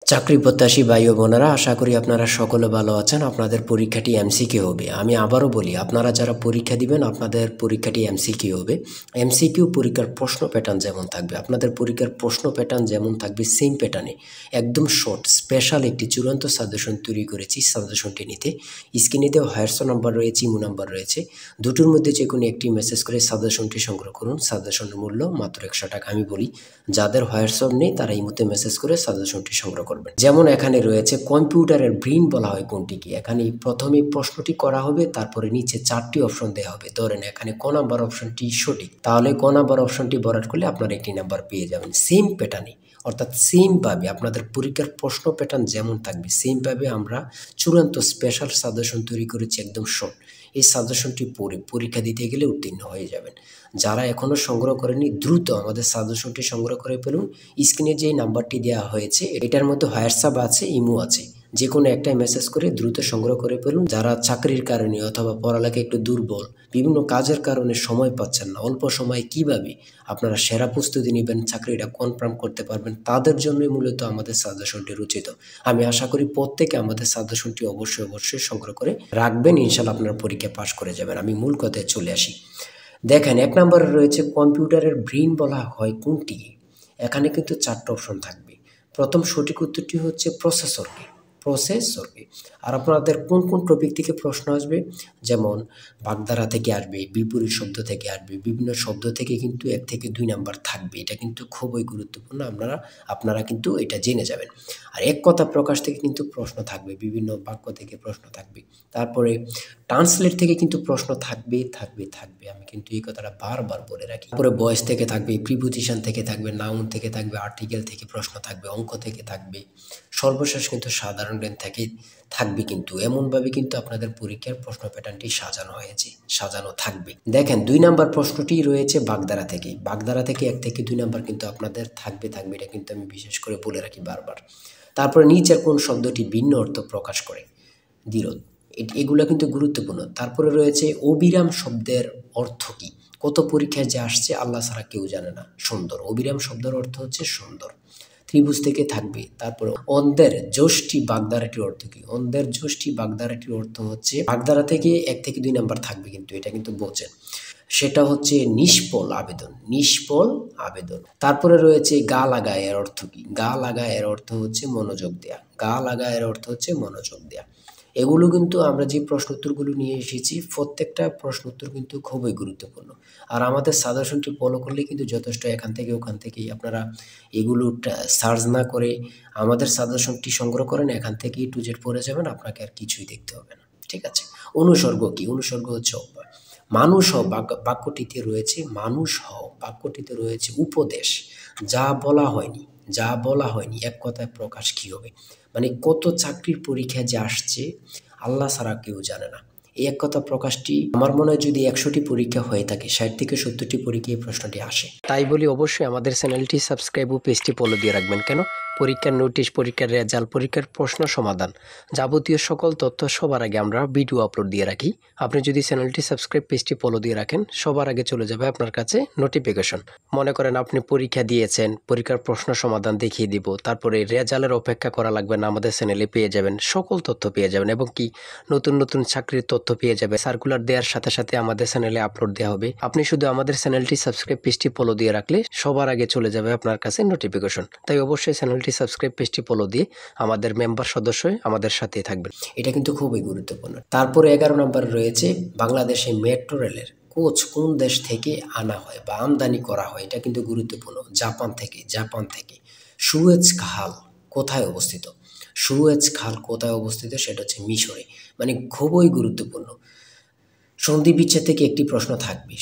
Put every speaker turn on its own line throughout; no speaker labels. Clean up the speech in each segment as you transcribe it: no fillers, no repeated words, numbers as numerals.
চাকরি প্রত্যাশী ভাই ও বোনেরা, আশা করি আপনারা সকলে ভালো আছেন। আপনাদের পরীক্ষাটি এমসিকিউ হবে। আমি আবারও বলি, আপনারা যারা পরীক্ষা দিবেন আপনাদের পরীক্ষাটি এমসিকিউ হবে। এমসিকিউ পরীক্ষার প্রশ্ন প্যাটার্ন যেমন থাকবে, আপনাদের পরীক্ষার প্রশ্ন প্যাটার্ন যেমন থাকবে সেম প্যাটার্নে একদম শর্ট স্পেশাল একটি চূড়ান্ত সাজেশন তৈরি করেছি। সাজেশনটি নিতে স্ক্রিনে দেওয়া হোয়াটসঅ্যাপ নাম্বার রয়েছে, ইমো নাম্বার রয়েছে, দুটোর মধ্যে যে কোনো একটি মেসেজ করে সাজেশনটি সংগ্রহ করুন। সাজেশনের মূল্য মাত্র 100 টাকা। আমি বলি, যাদের হোয়াটসঅ্যাপ নেই তারা ইমোতে মেসেজ করে সাজেশনটি সংগ্রহ করবেন। যেমন এখানে রয়েছে কম্পিউটারের ব্রেইন বলা হয় কোনটিকে। এখানে প্রথমে প্রশ্নটি করা হবে, তারপরে নিচে 4টি অপশন দেওয়া হবে। ধরেন এখানে ক নাম্বার অপশনটি সঠিক, তাহলে ক নাম্বার অপশনটি ভরাট করলে আপনারা একটি নাম্বার পেয়ে যাবেন। সেম প্যাটার্নে, অর্থাৎ সেমভাবে আপনাদের পরীক্ষার প্রশ্ন প্যাটার্ন যেমন থাকবে সেমভাবে আমরা চূড়ান্ত স্পেশাল সাজেশন তৈরি করেছি, একদম শর্ট। এই সাজেশনটি পড়ে পরীক্ষা দিতে গেলে উত্তীর্ণ হয়ে যাবেন। যারা এখনও সংগ্রহ করেনি দ্রুত আমাদের সাজেশনটি সংগ্রহ করে ফেলুন। স্ক্রিনে যে নাম্বারটি দেওয়া হয়েছে এটার মধ্যে হোয়াটসঅ্যাপ আছে, ইমো আছে, যে কোনো একটাই মেসেজ করে দ্রুত সংগ্রহ করে ফেলুন। যারা চাকরির কারণে অথবা পড়ালেখা একটু দুর্বল, বিভিন্ন কাজের কারণে সময় পাচ্ছেন না, অল্প সময়ে কিভাবে আপনারা সেরা প্রস্তুতি নেবেন, চাকরিটা কনফার্ম করতে পারবেন, তাদের জন্যই মূলত আমাদের সাজেশনটি রচিত। আমি আশা করি প্রত্যেকে আমাদের সাজেশনটি অবশ্যই সংগ্রহ করে রাখবেন। ইনশাল্লাহ আপনারা পরীক্ষা পাশ করে যাবেন। আমি মূল কথায় চলে আসি। দেখেন, 1 নম্বরে রয়েছে কম্পিউটারের ব্রেইন বলা হয় কোনটি। এখানে কিন্তু 4টা অপশন থাকবে। প্রথম সঠিক উত্তরটি হচ্ছে প্রসেসরকে। আর আপনাদের কোন কোন টপিক থেকে প্রশ্ন আসবে, যেমন বাগধারা থেকে আসবে, বিপরীত শব্দ থেকে আসবে, বিভিন্ন শব্দ থেকে কিন্তু 1 থেকে 2 নাম্বার থাকবে। এটা কিন্তু খুবই গুরুত্বপূর্ণ, আপনারা কিন্তু এটা জেনে যাবেন। আর এক কথা প্রকাশ থেকে কিন্তু প্রশ্ন থাকবে, বিভিন্ন বাক্য থেকে প্রশ্ন থাকবে। তারপরে ট্রান্সলেট থেকে কিন্তু প্রশ্ন থাকবে। আমি কিন্তু এই কথাটা বারবার বলে রাখি। তারপরে ভয়েস থেকে থাকবে, প্রিপোজিশন থেকে থাকবে, নাউন থেকে থাকবে, আর্টিকেল থেকে প্রশ্ন থাকবে, অঙ্ক থেকে থাকবে, সর্বশেষ কিন্তু সাধারণ জ্ঞান থেকে থাকবে। কিন্তু এমনভাবে কিন্তু আপনাদের পরীক্ষার প্রশ্ন প্যাটার্নটি সাজানো থাকবে। দেখেন, 2 নাম্বার প্রশ্নটি রয়েছে বাগধারা থেকে। বাগধারা থেকে 1 থেকে 2 নাম্বার কিন্তু আপনাদের থাকবে। এটা কিন্তু আমি বিশেষ করে বলে রাখি বারবার। তারপরে নিচের কোন শব্দটি ভিন্ন অর্থ প্রকাশ করে, দ্বিরোধ, এগুলো কিন্তু গুরুত্বপূর্ণ। তারপরে রয়েছে অবিরাম শব্দের অর্থ কী। কত পরীক্ষায় যে আসছে আল্লাহ ছাড়া কেউ জানে না। সুন্দর, অবিরাম শব্দের অর্থ হচ্ছে সুন্দর। ত্রিভুজ থেকে থাকবে। তারপরে অন্ধের যষ্টি বাগধারাটির অর্থ কী। অন্ধের যষ্টি বাগধারাটির অর্থ হচ্ছে, বাগধারা থেকে 1 থেকে 2 নাম্বার থাকবে, কিন্তু এটা কিন্তু বোঝেন, সেটা হচ্ছে নিষ্ফল আবেদন। তারপরে রয়েছে গা লাগা, এর অর্থ কী। গা লাগা এর অর্থ হচ্ছে মনোযোগ দেয়া। এগুলো কিন্তু আমরা যে প্রশ্ন উত্তরগুলো নিয়ে এসেছি প্রত্যেকটা প্রশ্ন উত্তর কিন্তু খুবই গুরুত্বপূর্ণ। আর আমাদের সাজেশনটি ফলো করলে কিন্তু যথেষ্ট। এখান থেকে ওখান থেকেই আপনারা এগুলো সার্চ না করে আমাদের সাজেশনটি সংগ্রহ করেন, এখান থেকে A to Z পড়ে যাবেন, আপনাকে আর কিছুই দেখতে হবে না। ঠিক আছে। অনুসর্গ কি। অনুসর্গ হচ্ছে অভ্যাস। মানুষ হও বাক্যটিতে রয়েছে উপদেশ। যা বলা হয়নি এক কথায় প্রকাশ কি হবে। মানে কত চাকরির পরীক্ষা যে আসছে আল্লাহ ছাড়া কেউ জানে না। এই এক কথা প্রকাশটি আমার মনে হয় যদি 100টি পরীক্ষা হয়ে থাকে 60 থেকে 70টি পরীক্ষায় এই প্রশ্নটি আসে। তাই বলি অবশ্যই আমাদের চ্যানেলটি সাবস্ক্রাইব ও পেজটি ফলো দিয়ে রাখবেন। কেন? পরীক্ষার নোটিশ, পরীক্ষার রেজাল্ট, পরীক্ষার প্রশ্ন সমাধান, যাবতীয় সকল তথ্য সবার আগে আমরা ভিডিও আপলোড দিয়ে রাখি। আপনি যদি চ্যানেলটি সাবস্ক্রাইব, পেজটি ফলো দিয়ে রাখেন, সবার আগে চলে যাবে আপনার কাছে নোটিফিকেশন। মনে করেন আপনি পরীক্ষা দিয়েছেন, পরীক্ষার প্রশ্ন সমাধান দেখিয়ে দিব, তারপরে রেজাল্টের অপেক্ষা করা লাগবে না, আমাদের চ্যানেলে পেয়ে যাবেন, সকল তথ্য পেয়ে যাবেন, এবং কি নতুন চাকরির তথ্য পেয়ে যাবে। সার্কুলার দেওয়ার সাথে সাথে আমাদের চ্যানেলে আপলোড দেওয়া হবে। আপনি শুধু আমাদের চ্যানেলটি সাবস্ক্রাইব, পেজটি ফলো দিয়ে রাখলে সবার আগে চলে যাবে আপনার কাছে নোটিফিকেশন। তাই অবশ্যই চ্যানেলটি সাবস্ক্রাইব, পেজটি ফলো দিয়ে আমাদের মেম্বার সদস্য হয়ে আমাদের সাথেই থাকবেন। এটা কিন্তু খুবই গুরুত্বপূর্ণ। তারপরে 11 নম্বর রয়েছে বাংলাদেশে মেট্রো রেলের কোচ কোন দেশ থেকে আনা হয় বা আমদানি করা হয়। এটা কিন্তু গুরুত্বপূর্ণ। জাপান থেকে। সুয়েজ খাল কোথায় অবস্থিত। সেটা হচ্ছে মিশরে। মানে খুবই গুরুত্বপূর্ণ। সন্ধি বিচ্ছেদ থেকে একটি প্রশ্ন থাকবে।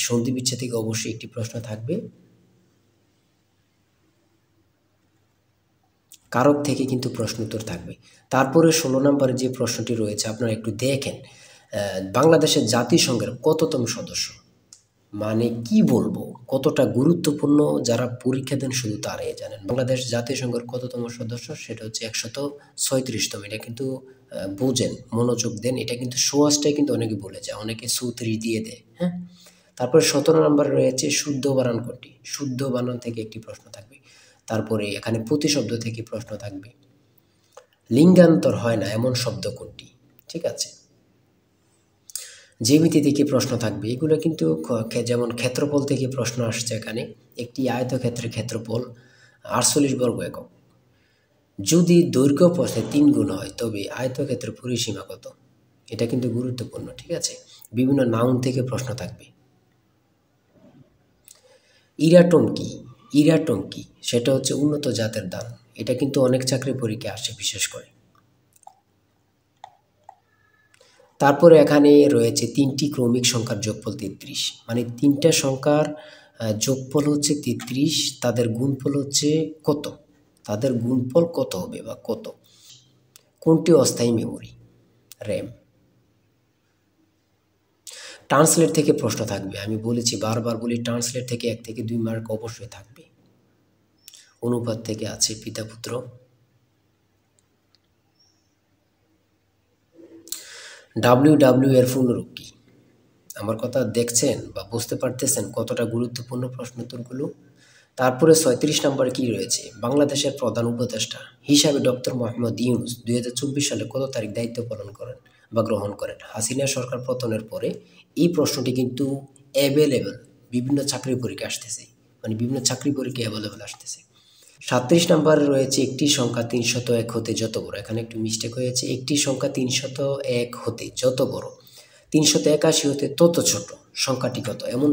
অবশ্যই একটি প্রশ্ন থাকবে। কারক থেকে কিন্তু প্রশ্ন উত্তর থাকবে। তারপরে 16 নম্বরে যে প্রশ্নটি রয়েছে আপনারা একটু দেখেন, বাংলাদেশের জাতিসংঘের কততম সদস্য। মানে কি বলবো, কতটা গুরুত্বপূর্ণ, যারা পরীক্ষা দেন শুধু তারাই জানেন। বাংলাদেশ জাতিসংঘের কততম সদস্য, সেটা হচ্ছে 136তম। এটা কিন্তু বোঝেন, মনোযোগ দেন। এটা কিন্তু সোয়াশটাই কিন্তু অনেকে বলে যায়, অনেকে 34 দিয়ে দেয়। হ্যাঁ। তারপরে 17 নম্বরে রয়েছে শুদ্ধ বানান কোনটি। শুদ্ধ বানান থেকে একটি প্রশ্ন থাকবে। তারপরে এখানে প্রতিশব্দ থেকে প্রশ্ন থাকবে। লিঙ্গান্তর হয় না এমন শব্দ কোনটি? ঠিক আছে, জ্যামিতি থেকে প্রশ্ন থাকবে। এগুলো কিন্তু যেমন ক্ষেত্রফল থেকে প্রশ্ন আসছে এখানে। একটি আয়তক্ষেত্রের ক্ষেত্রফল 48 বর্গ একক। যদি দৈর্ঘ্য প্রস্থে 3 গুণ হয় তবে আয়তক্ষেত্রের পরিসীমা কত? এটা কিন্তু গুরুত্বপূর্ণ। ঠিক আছে, বিভিন্ন নাউন থেকে প্রশ্ন থাকবে। ইরাটম কি? ইরাটম কি? সেটা হচ্ছে উন্নত জাতের ধান। এটা কিন্তু অনেক চাকরি পরীক্ষায় আসে বিশেষ করে। তারপরে এখানে রয়েছে 3টি ক্রমিক সংখ্যার যোগফল 33, মানে 3টা সংখ্যার যোগফল হচ্ছে 33, তাদের গুণফল হচ্ছে কত? তাদের গুণফল কত হবে বা কত? কোনটি অস্থায়ী মেমোরি? র্যাম। ট্রান্সলেট থেকে প্রশ্ন থাকবে। আমি বলেছি, বারবার বলি, ট্রান্সলেট থেকে 1 থেকে 2 মার্ক অবশ্যই থাকবে। অনুপাত থেকে আছে পিতা পুত্র। WW এর পূর্ণরূপ কি? আমার কথা দেখছেন বা বুঝতে পারতেছেন কতটা গুরুত্বপূর্ণ প্রশ্নোত্তরগুলো? তারপরে 36 নম্বরে কি রয়েছে? বাংলাদেশের প্রধান উপদেষ্টা হিসাবে ডক্টর মোহাম্মদ ইউনূস 2024 সালে কত তারিখ দায়িত্ব পালন করেন বা গ্রহণ করেন? হাসিনা সরকার পতনের পরে এই প্রশ্নটি কিন্তু অ্যাভেলেবল, বিভিন্ন চাকরি পরীক্ষা আসতেছে, মানে বিভিন্ন চাকরি পরীক্ষা অ্যাভেলেবল আসতেছে। 37 নম্বরে রয়েছে একটি সংখ্যা 301 হতে যত বড়। এখানে একটু মিস্টেক হয়েছে। একটি সংখ্যা 301 হতে যত বড় 381 হতে তত ছোট সংখ্যাটি কত? এমন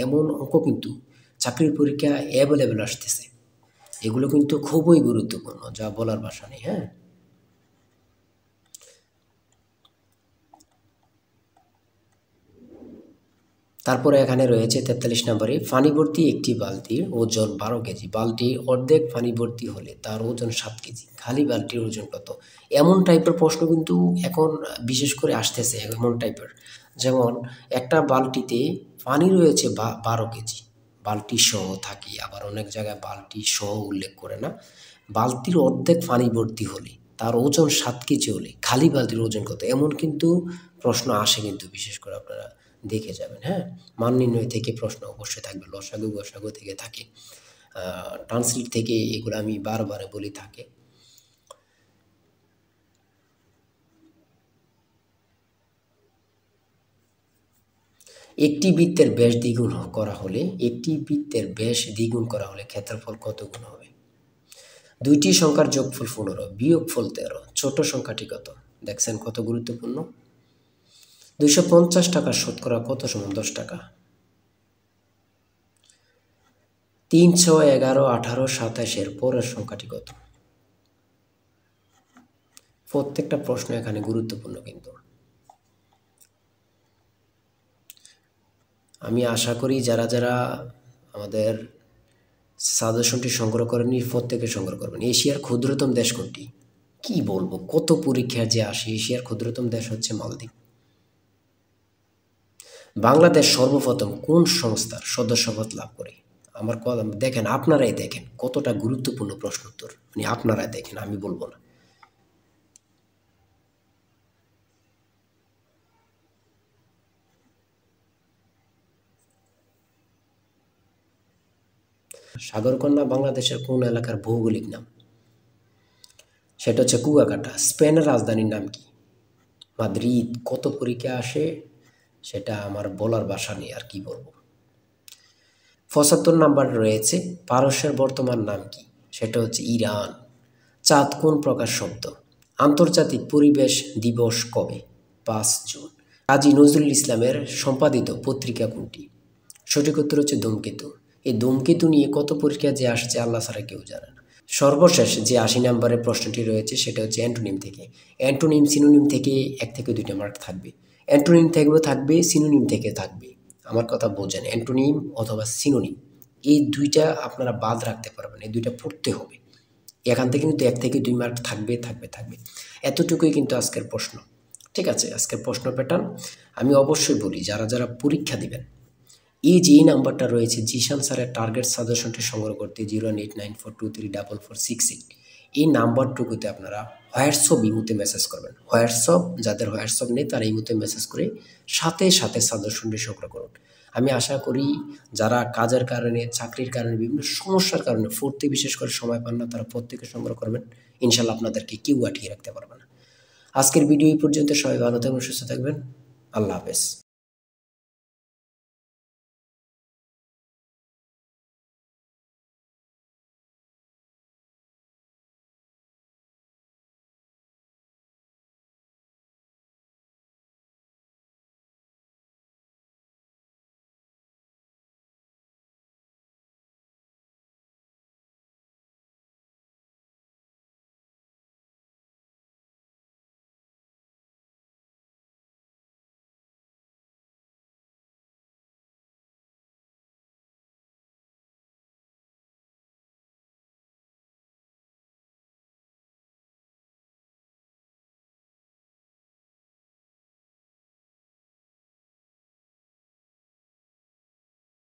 এমন অঙ্ক কিন্তু চাকরির পরীক্ষা অ্যাভেলেবল আসতেছে। এগুলো কিন্তু খুবই গুরুত্বপূর্ণ, যা বলার ভাষা নেই। হ্যাঁ, তারপরে এখানে রয়েছে 43 নম্বরে, পানি ভর্তি একটি বালতির ওজন 12 কেজি। বালতির অর্ধেক পানি ভর্তি হলে তার ওজন 7 কেজি। খালি বালতির ওজন কত? এমন টাইপের প্রশ্ন কিন্তু এখন বিশেষ করে আসতেছে, এমন টাইপের। যেমন একটা বালতিতে পানি রয়েছে 12 কেজি, বালতি সহ থাকে, আবার অনেক জায়গায় বালতি সহ উল্লেখ করে না। বালতির অর্ধেক পানি ভর্তি হলে তার ওজন 7 কেজি হলে খালি বালতির ওজন কত? এমন কিন্তু প্রশ্ন আসে কিন্তু, বিশেষ করে আপনারা দেখে যাবেন। হ্যাঁ, মান নির্ণয় থেকে প্রশ্ন অবশ্যই থাকবে, লসাগু গসাগু থেকে থাকে, ট্রান্সলেট থেকে, এগুলো আমি বারবার বলি থাকে। একটি বৃত্তের ব্যাস দ্বিগুণ করা হলে ক্ষেত্রফল কত গুণ হবে? দুইটি সংখ্যার যোগফল 15, বিয়োগফল 13, ছোট সংখ্যাটি কত? দেখছেন কত গুরুত্বপূর্ণ। 250 টাকা শতকরা কত সমান 10 টাকা? 3, 6, 11, 18, 27 এর পরের সংখ্যাটি কত? প্রত্যেকটা প্রশ্ন এখানে গুরুত্বপূর্ণ কিন্তু। আমি আশা করি যারা যারা আমাদের সাজেশনটি সংগ্রহ করেনি, প্রত্যেকে সংগ্রহ করবেন। এশিয়ার ক্ষুদ্রতম দেশ কোনটি? কি বলবো, কত পরীক্ষা যে আসে। এশিয়ার ক্ষুদ্রতম দেশ হচ্ছে মালদ্বীপ। বাংলাদেশ সর্বপ্রথম কোন সংস্থার সদস্যপদ লাভ করে? আমার কথা দেখেন, আপনারাই দেখেন কতটা গুরুত্বপূর্ণ প্রশ্ন উত্তর, মানে আপনারাই দেখেন, আমি বলবো না। সাগরকন্যা বাংলাদেশের কোন এলাকার ভৌগোলিক নাম? সেটা হচ্ছে কুয়াকাটা। স্পেনের রাজধানীর নাম কি? মাদ্রিদ। কত পরীক্ষা আসে সেটা আমার বলার ভাষা নেই, আর কি বলবো। 75 নাম্বার রয়েছে, পারস্যের বর্তমান নাম কি? সেটা হচ্ছে ইরান। চাঁদ কোন প্রকার শব্দ? আন্তর্জাতিক পরিবেশ দিবস কবে? 5 জুন। কাজী নজরুল ইসলামের সম্পাদিত পত্রিকা কোনটি? সঠিক উত্তর হচ্ছে ধূমকেতু। এই ধূমকেতু নিয়ে কত পরীক্ষা যে আসছে আল্লাহ ছাড়া কেউ জানে না। সর্বশেষ যে 80 নম্বরের প্রশ্নটি রয়েছে সেটা হচ্ছে অ্যান্টোনিম থেকে। অ্যান্টোনিম সিনোনিম থেকে 1 থেকে 2টা মার্ক থাকবে। অ্যান্টোনিম থেকেও থাকবে, সিনোনিম থেকে থাকবে। আমার কথা বোঝেন, অ্যান্টোনিম অথবা সিনোনিম, এই দুইটা আপনারা বাদ রাখতে পারবেন, এই দুইটা পড়তে হবে। এখান থেকে কিন্তু 1 থেকে 2 মার্ক থাকবে থাকবে থাকবে। এতটুকুই কিন্তু আজকের প্রশ্ন। ঠিক আছে, আজকের প্রশ্ন প্যাটার্ন আমি অবশ্যই বলি, যারা যারা পরীক্ষা দিবেন, এই যে এই নাম্বারটা রয়েছে জিশান স্যারের টার্গেট সাজেশনটি সংগ্রহ করতে 018942388, এই নাম্বারটুকুতে আপনারা হোয়াটসঅ্যাপ ইমুতে মেসেজ করবেন। হোয়াটসঅ্যাপ, যাদের হোয়াটসঅ্যাপ নেই তারা ইমুতে মেসেজ করে সাথে সাথে সাজেশনটি সংগ্রহ করুন। আমি আশা করি যারা কাজের কারণে, চাকরির কারণে, বিভিন্ন সমস্যার কারণে পড়তে বিশেষ করে সময় পান না, তারা প্রত্যেকে সংগ্রহ করবেন। ইনশাল্লাহ আপনাদেরকে কেউ আটকিয়ে রাখতে পারবে না। আজকের ভিডিও এই পর্যন্ত। সবাই ভালো থাকবেন, সুস্থ থাকবেন। আল্লাহ হাফেজ।